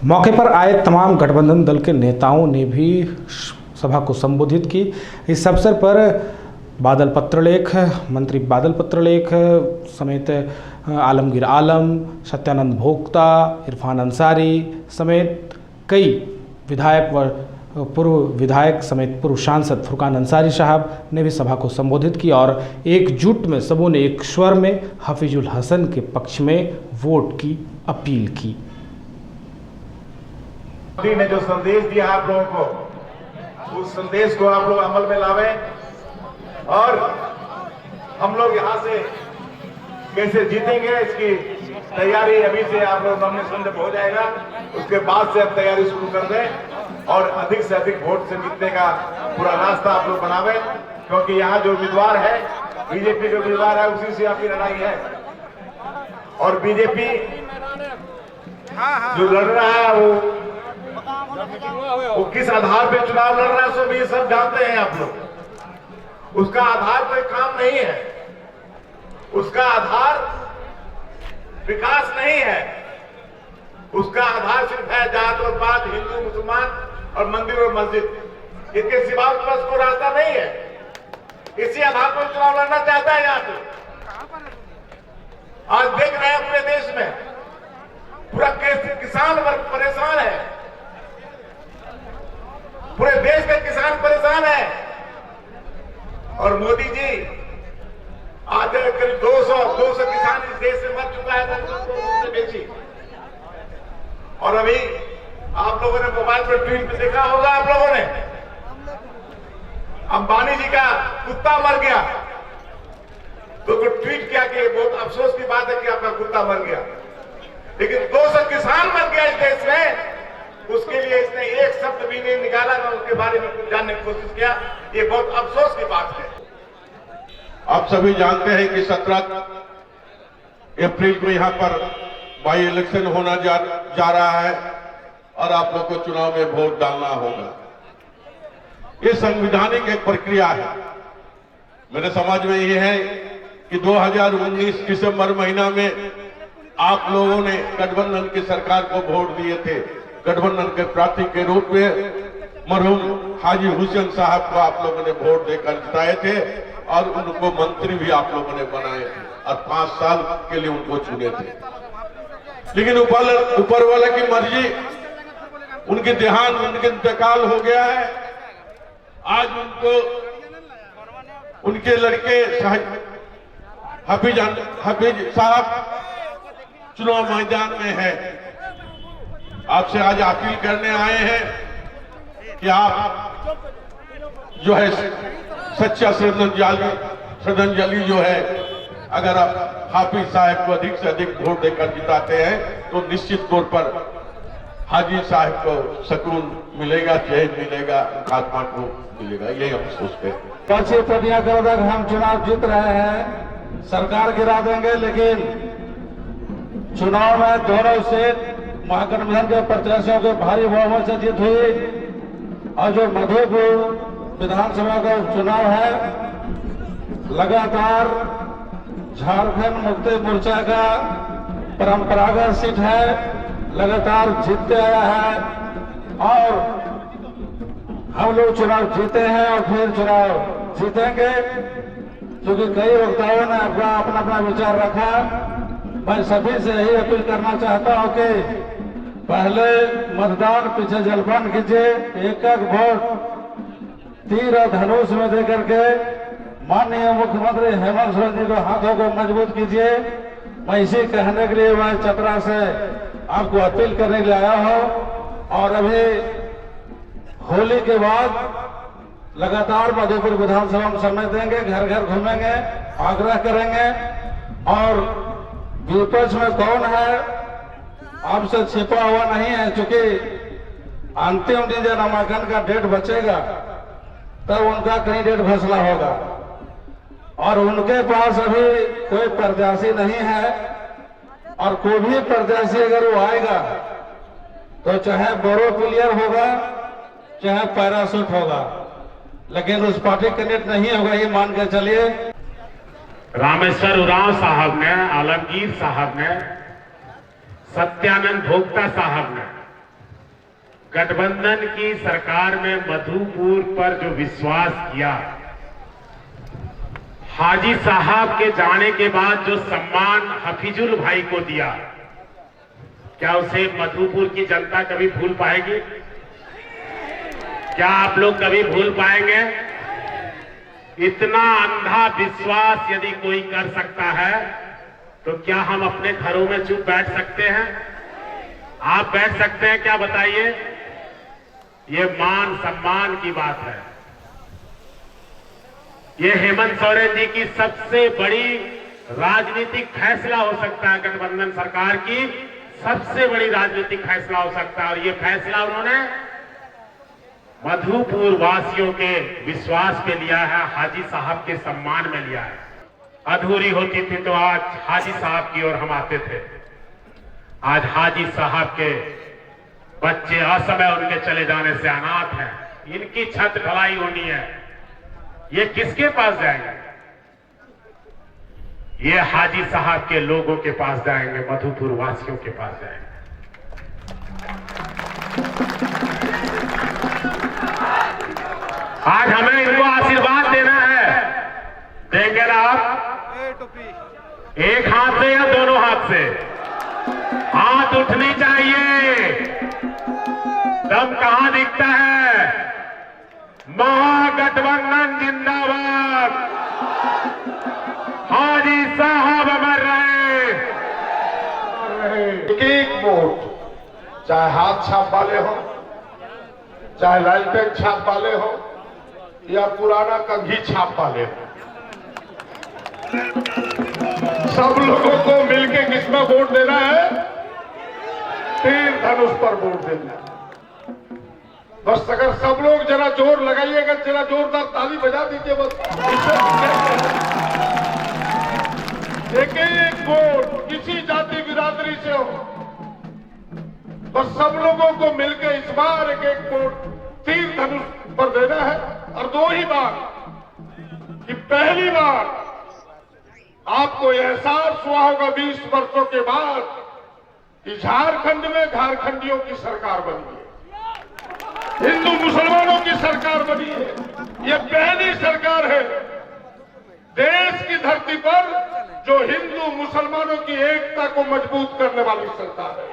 मौके पर आए तमाम गठबंधन दल के नेताओं ने भी सभा को संबोधित की। इस अवसर पर बादल पत्रलेख, मंत्री बादल पत्रलेख समेत आलमगीर आलम, सत्यानंद भोक्ता, इरफान अंसारी समेत कई विधायक व पूर्व विधायक समेत पूर्व सांसद फुरकान अंसारी साहब ने भी सभा को संबोधित किया और एकजुट में सबों ने एक स्वर में हफीजुल हसन के पक्ष में वोट की अपील की। मोदी ने जो संदेश दिया आप लोगों को, उस संदेश को आप लोग अमल में लावें और हम लोग यहाँ से कैसे जीतेंगे इसकी तैयारी अभी से आप लोग नॉमिनेशन जब हो जाएगा उसके बाद से अब तैयारी शुरू कर दें और अधिक से अधिक वोट से जीतने का पूरा रास्ता आप लोग बनावे, क्योंकि यहाँ जो उम्मीदवार है बीजेपी जो उम्मीदवार है उसी से आपकी लड़ाई है और बीजेपी जो लड़ रहा है वो किस आधार पे चुनाव लड़ रहा है, सो भी सब जानते हैं आप लोग। उसका आधार कोई काम नहीं है, उसका आधार विकास नहीं है, उसका आधार सिर्फ है जात और पात, हिंदू मुसलमान और मंदिर और मस्जिद, इसके सिवा बस को रास्ता नहीं है। इसी आधार पर चुनाव लड़ना चाहता है यहाँ पे। आज देख रहे हैं पूरे देश में पूरा किसान वर्ग परेशान है, पूरे देश का किसान परेशान है और मोदी जी आज करीब 200 किसान इस देश से मर चुका है बेची। और अभी आप लोगों ने मोबाइल पर ट्वीट में देखा होगा, आप लोगों ने अंबानी जी का कुत्ता मर गया तो ट्वीट किया कि बहुत अफसोस की बात है कि आपका कुत्ता मर गया, लेकिन 200 किसान मर गया इस देश में, उसके लिए इसने एक शब्द भी नहीं निकाला, ना उसके बारे में कुछ जानने की कोशिश किया। ये बहुत अफसोस की बात है। आप सभी जानते हैं कि 17 अप्रैल को यहां पर बाई इलेक्शन होना जा रहा है और आप लोग को चुनाव में वोट डालना होगा। ये संवैधानिक एक प्रक्रिया है। मेरे समझ में ये है कि 2019 दिसंबर महीना में आप लोगों ने गठबंधन की सरकार को वोट दिए थे। गठबंधन के प्रार्थी के रूप में मरहूम हाजी हुसैन साहब को आप लोगों ने वोट देकर जिताए थे और उनको मंत्री भी आप लोगों ने बनाए थे और 5 साल के लिए उनको चुने थे। लेकिन ऊपर वाला की मर्जी, उनके देहांत, उनके इंतकाल हो गया है। आज उनको उनके लड़के हफीज साहब चुनाव मैदान में है। आपसे आज अपील करने आए हैं कि आप जो है सच्चा श्रद्धांजलि जो है, अगर आप हाफिज साहब को अधिक से अधिक वोट देकर जिताते हैं तो निश्चित तौर पर हाजी साहब को सुकून मिलेगा, चैन मिलेगा, आत्मा को मिलेगा। यही हम सोचते हैं। पर्ची प्रतियां कर तक हम चुनाव जीत रहे हैं, सरकार गिरा देंगे, लेकिन चुनाव में दोनों से महागठबंधन के प्रत्याशियों के भारी बहुमत से जीत हुई और जो मधुपुर विधानसभा का उपचुनाव है, लगातार झारखंड मुक्ति मोर्चा का परंपरागत सीट है, लगातार जीतते आया है और हम लोग चुनाव जीते हैं और फिर चुनाव जीतेंगे। क्योंकि कई वक्ताओं ने अपना अपना विचार रखा, मैं सभी से यही अपील करना चाहता हूं कि पहले मतदान पीछे जलपान कीजिए, एक वोट तीर और धनुष में देकर के माननीय मुख्यमंत्री हेमंत सोरेन जी को हाथों को मजबूत कीजिए। मैं इसी कहने के लिए मैं चतरा से आपको अपील करने के लिए आया हूं और अभी होली के बाद लगातार मधुपुर विधानसभा में समय देंगे, घर घर घूमेंगे, आग्रह करेंगे और विपक्ष में कौन है आपसे छिपा हुआ नहीं है। चूंकि अंतिम दिन जब नामांकन का डेट बचेगा तब उनका कहीं डेट फैसला होगा और उनके पास अभी कोई प्रत्याशी नहीं है और कोई भी प्रत्याशी अगर वो आएगा तो चाहे बोरो प्लेयर होगा चाहे पैरासूट होगा, लेकिन उस पार्टी कैंडिडेट नहीं होगा, ये मान के चलिए। रामेश्वर उरांव साहब ने, आलमगीर साहब ने, सत्यानंद भोक्ता साहब ने गठबंधन की सरकार में मधुपुर पर जो विश्वास किया, हाजी साहब के जाने के बाद जो सम्मान हफीजुल भाई को दिया, क्या उसे मधुपुर की जनता कभी भूल पाएगी? क्या आप लोग कभी भूल पाएंगे? इतना अंधा विश्वास यदि कोई कर सकता है तो क्या हम अपने घरों में चुप बैठ सकते हैं? आप बैठ सकते हैं क्या? बताइए। ये मान सम्मान की बात है। ये हेमंत सोरेन जी की सबसे बड़ी राजनीतिक फैसला हो सकता है, गठबंधन सरकार की सबसे बड़ी राजनीतिक फैसला हो सकता है। और ये फैसला उन्होंने मधुपुर वासियों के विश्वास पे लिया है, हाजी साहब के सम्मान में लिया है। अधूरी होती थी तो आज हाजी साहब की ओर हम आते थे। आज हाजी साहब के बच्चे असमय उनके चले जाने से अनाथ हैं। इनकी छत ढलाई होनी है, ये किसके पास जाएंगे? ये हाजी साहब के लोगों के पास जाएंगे, मधुपुर वासियों के पास जाएंगे। आज हमें इनको आशीर्वाद देना है। देंगे ना आप? एक हाथ से या दोनों हाथ से? हाथ उठनी चाहिए। दम कहां दिखता है? महागठबंधन जिंदाबाद। हाजी साहब अमर रहे। एक वोट, चाहे हाथ छाप वाले हो, चाहे लालटेन छाप वाले हो, या पुराना कंघी छाप वाले हो, सब लोगों को मिलके किसमें वोट देना है? तीर धनुष पर वोट देना है। बस अगर सब लोग जरा जोर लगाइएगा, जरा जोरदार ताली बजा दीजिए बस। एक एक वोट किसी जाति बिरादरी से हो, बस सब लोगों को मिलकर इस बार एक एक वोट तीर धनुष पर देना है। और दो ही बार कि पहली बार आपको एहसास हुआ होगा 20 वर्षों के बाद कि झारखंड में झारखंडियों की सरकार बनी है, हिंदू मुसलमानों की सरकार बनी है। ये पहली सरकार है देश की धरती पर जो हिंदू मुसलमानों की एकता को मजबूत करने वाली सरकार है।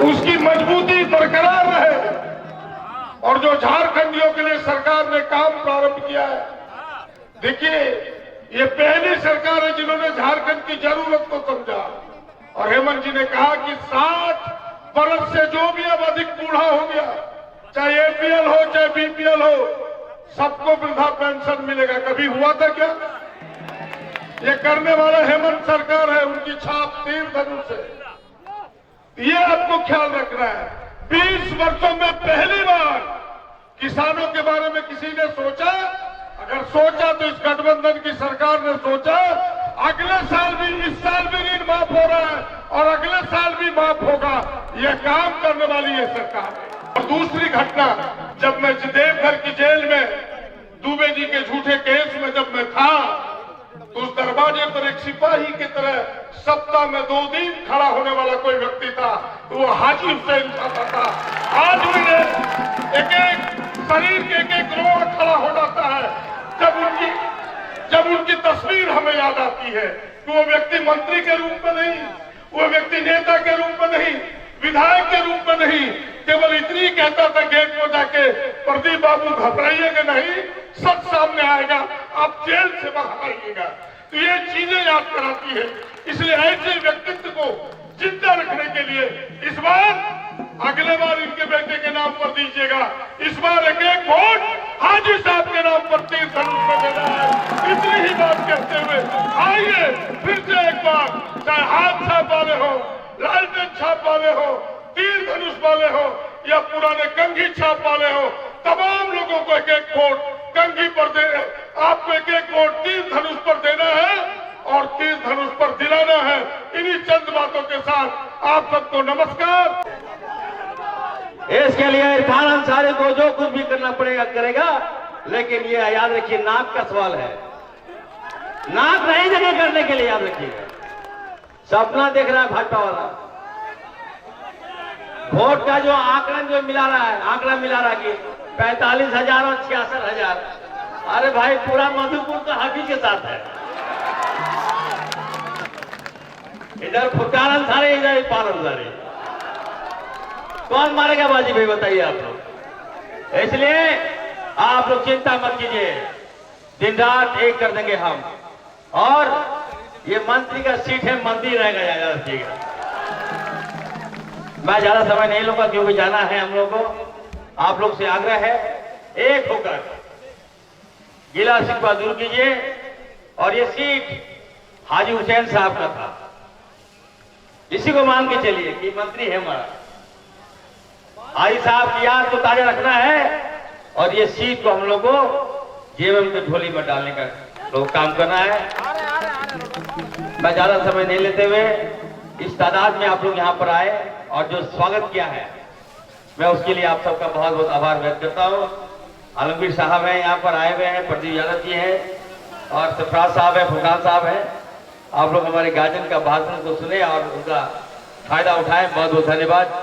उसकी मजबूती बरकरार रहे। और जो झारखंडियों के लिए सरकार ने काम प्रारंभ किया है, देखिए ये पहली सरकार है जिन्होंने झारखंड की जरूरत को समझा। और हेमंत जी ने कहा कि 60 वर्ष से जो भी अब अधिक बूढ़ा हो गया, चाहे एपीएल हो चाहे बीपीएल हो, सबको वृद्धा पेंशन मिलेगा। कभी हुआ था क्या? ये करने वाला हेमंत सरकार है, उनकी छाप तीर धनुष है। ये आपको ख्याल रखना है। 20 वर्षों में पहली बार किसानों के बारे में किसी ने सोचा? अगर सोचा तो इस गठबंधन की सरकार ने सोचा। अगले साल भी, इस साल भी ऋण माफ हो रहा है और अगले साल भी माफ होगा। यह काम करने वाली ये सरकार है। और दूसरी घटना, जब मैं देवघर की जेल में दुबे जी के झूठे केस में जब मैं था, तो उस दरवाजे पर एक सिपाही की तरह सप्ताह में 2 दिन खड़ा होने वाला कोई व्यक्ति था, तो वो हाजी हुसैन साहब था। आज भी एक एक शरीर के एक एक रोग खड़ा हो जाता है जब उनकी तस्वीर हमें याद आती है। तो वो व्यक्ति मंत्री के रूप में नहीं, वो व्यक्ति नेता के रूप में नहीं, विधायक के रूप में नहीं, केवल इतनी कहता था गेट पर जाके, प्रदीप बाबू घबराइएगा नहीं, सच सामने आएगा, आप जेल से बाहर आइएगा। तो ये चीजें याद कराती है। इसलिए ऐसे व्यक्तित्व को जिंदा रखने के लिए इस बार, अगले बार इनके बेटे के नाम पर दीजिएगा, इस बार एक एक वोट हाजी साहब के नाम पर तीर धनुष में देना है। इतनी ही बात कहते हुए आइए फिर से एक बार, चाहे हाथ छाप वाले हो, लालटेन छाप वाले हो, तीर धनुष वाले हो या पुराने कंघी छाप वाले हो, तमाम लोगों को एक एक वोट कंघी पर दे, आपको एक एक वोट तीर धनुष पर देना है और तीर धनुष पर दिलाना है। इन्हीं चंद बातों के साथ आप सबको नमस्कार। इसके लिए इरफान अंसारी को जो कुछ भी करना पड़ेगा करेगा, लेकिन ये याद रखिए नाक का सवाल है। नाक नहीं जगह करने के लिए याद रखिएगा। सपना देख रहा है भाजपा वाला, वोट का जो आंकड़न जो मिला रहा है, आंकड़ा मिला रहा कि 45,000 और 66,000। अरे भाई पूरा मधुपुर तो हाफिज के साथ है। इधर फुटकार अंसारी, इधर इरफान अंसारी। कौन मारेगा बाजी भाई बताइए आप लोग। इसलिए आप लोग चिंता मत कीजिए, दिन रात एक कर देंगे हम। और ये मंत्री का सीट है, मंत्री रहेगा ज्यादा ठीक है। मैं ज्यादा समय नहीं लूंगा क्योंकि जाना है हम लोग को। आप लोग से आग्रह है, एक होकर गिला शिकवा दूर कीजिए। और ये सीट हाजी हुसैन साहब का था, इसी को मान के चलिए कि मंत्री है हमारा। हाजी साहब की याद को ताजा रखना है और ये सीट को हम लोग को जेब में झोली में डालने का लोग काम करना है। मैं ज्यादा समय नहीं लेते हुए इस तादाद में आप लोग यहाँ पर आए और जो स्वागत किया है, मैं उसके लिए आप सबका बहुत बहुत आभार व्यक्त करता हूँ। आलमगीर साहब हैं यहाँ पर आए हुए हैं, प्रदीप यादव जी हैं और सरफराज साहब हैं, फुरकान साहब हैं। आप लोग हमारे गार्जियन का भाषण को सुने और उनका फायदा उठाएं। बहुत बहुत धन्यवाद।